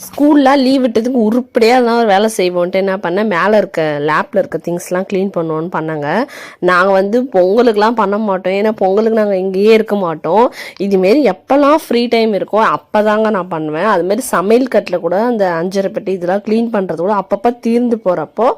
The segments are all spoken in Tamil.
ஸ்கூல்லாம் லீவ் விட்டதுக்கு உருப்படியாக தான் ஒரு வேலை செய்வோன்ட்டு என்ன பண்ணேன், மேலே இருக்க லேப்பில் இருக்க திங்ஸ்லாம் க்ளீன் பண்ணுவோன்னு பண்ணாங்க. நாங்கள் வந்து பொங்கலுக்குலாம் பண்ண மாட்டோம், ஏன்னா பொங்கலுக்கு நாங்கள் இங்கேயே இருக்க மாட்டோம். இதுமாரி எப்போல்லாம் ஃப்ரீ டைம் இருக்கோ அப்போ தாங்க நான் பண்ணுவேன். அதுமாரி சமையல் கட்டில் கூட அந்த அஞ்சரை பெட்டி இதெல்லாம் க்ளீன் பண்ணுறது கூட அப்பப்போ தீர்ந்து போகிறப்போ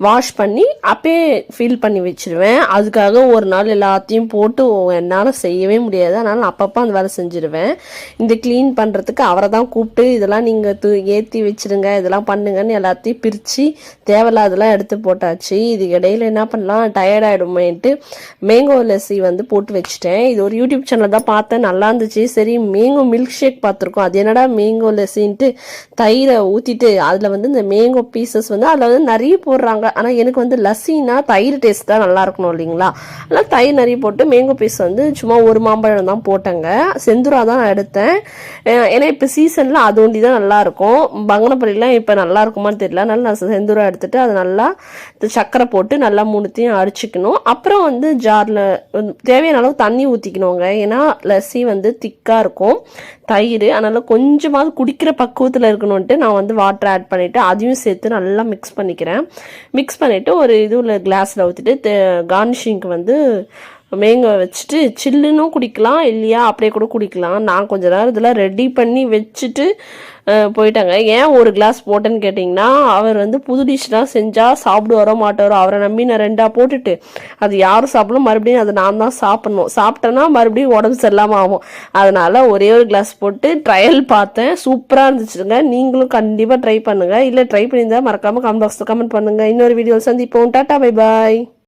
வாஷ் பண்ணி அப்பயே ஃபில் பண்ணி வச்சுருவேன். அதுக்காக ஒரு நாள் எல்லாத்தையும் போட்டு என்னால் செய்யவே முடியாது, அதனால் அப்பப்போ அந்த வேலை செஞ்சுருவேன். இந்த க்ளீன் பண்ணுறதுக்கு அவரை தான் கூப்பிட்டு இதெல்லாம் நீங்கள் ஏற்றி வச்சுருங்க, இதெல்லாம் பண்ணுங்கன்னு எல்லாத்தையும் பிரித்து தேவையில்லாதெல்லாம் எடுத்து போட்டாச்சு. இதுக்கு இடையில என்ன பண்ணலாம், டயர்ட் ஆகிடுமேன்ட்டு மேங்கோ லஸ்ஸி வந்து போட்டு வச்சுட்டேன். இது ஒரு யூடியூப் சேனல் தான் பார்த்தேன், நல்லா இருந்துச்சு. சரி மேங்கோ மில்க் ஷேக் பார்த்துருக்கோம், அது என்னடா மேங்கோ லஸ்ஸின்ட்டு தயிரை ஊற்றிட்டு அதில் வந்து இந்த மேங்கோ பீசஸ் வந்து அதில் வந்து நிறைய போடுறாங்க. ஆனால் எனக்கு வந்து லஸ்ஸின்னா தயிர் டேஸ்ட் தான் நல்லா இருக்கணும் இல்லைங்களா, அதனால் தயிர் நிறைய போட்டு மேங்கோ பீஸ் வந்து சும்மா ஒரு மாம்பழம் தான் போட்டேங்க. செந்துரா தான் நான் எடுத்தேன், ஏன்னா இப்போ சீசனில் அது ஒண்டி தான் நல்லா இருக்கும். பங்கனப்பள்ளிலாம் இப்போ நல்லா இருக்குமான்னு தெரியல, அதனால நான் செந்தூரா எடுத்துட்டு அதை நல்லா சக்கரை போட்டு நல்லா மூணுத்தையும் அரிச்சிக்கணும். அப்புறம் வந்து ஜாரில் தேவையான அளவு தண்ணி ஊற்றிக்கணுங்க, ஏன்னா லஸ்ஸி வந்து திக்காக இருக்கும் தயிர், அதனால கொஞ்சமாவது குடிக்கிற பக்குவத்தில் இருக்கணும்ன்ட்டு நான் வந்து வாட்டர் ஆட் பண்ணிவிட்டு அதையும் சேர்த்து நல்லா மிக்ஸ் பண்ணிக்கிறேன். மிக்ஸ் பண்ணிவிட்டு ஒரு இதுல கிளாஸில் ஊற்றிட்டு கார்னிஷிங்க்கு வந்து மேங்கோ வச்சுட்டு சில்லுன்னும் குடிக்கலாம், இல்லையா அப்படியே கூட குடிக்கலாம். நான் கொஞ்ச நேரம் இதெல்லாம் ரெடி பண்ணி வச்சுட்டு போயிட்டாங்க. ஏன் ஒரு கிளாஸ் போட்டேன்னு கேட்டிங்கன்னா, அவர் வந்து புது டிஷ்லாம் செஞ்சால் சாப்பிடுவாரோ மாட்டாரோ, அவரை நம்பி நான் 2 போட்டுட்டு அது யாரும் சாப்பிடணும், மறுபடியும் அதை நான் தான் சாப்பிட்ணும். சாப்பிட்டேன்னா மறுபடியும் உடம்பு சரியில்லாமல் ஆகும். அதனால் ஒரே ஒரு கிளாஸ் போட்டு ட்ரையல் பார்த்தேன், சூப்பராக இருந்துச்சுங்க. நீங்களும் கண்டிப்பாக ட்ரை பண்ணுங்கள், இல்லை ட்ரை பண்ணியிருந்தால் மறக்காமல் கமெண்ட் பாக்ஸில் கமெண்ட் பண்ணுங்கள். இன்னொரு வீடியோ சந்திப்போம். Tata, bye bye.